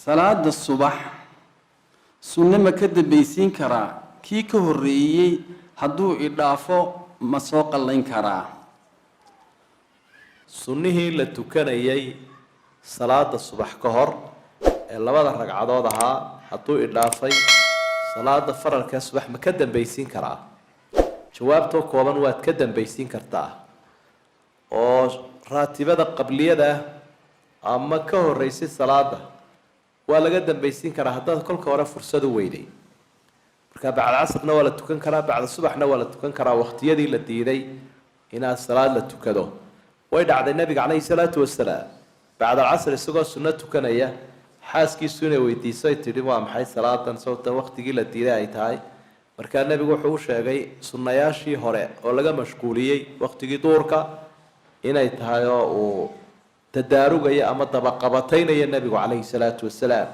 صلاة الصبح سنة ما كده بيسين كرا كي كهرية هدو إضافة مسوق اللين كرا سنه لتكنيي صلاة الصبح كهر labada ragcadood ahaa hadduu idhaafay salaada faralka subax ma ka dambaysiin karaa jawaabtoo kooban waad ka dambaysiin kartaa oo raatibada qabliyada ama ka horeysay salaada waa laga dambaysiin karaa haddaad kolka hore fursad u weyday marka bacda casrna waa la tukan karaa bacda subaxna waa la tukan karaa waqtiyadii la diiday inaad salaad la tukado way dhacday nabiga calayhi salaatu wasalaam bacda casr isagoo sunno tukanaya xaaskiisu inay weydiiso ay tidhi waa maxay salaadan sababta waqtigii la diiday ay tahay markaa nebigu wuxuu u sheegay sunnayaashii hore oo laga mashquuliyey waqtigii duurka inay tahay oo uu tadaarugaya ama dabaqabataynaya nebigu calayhi salaatu wasalaam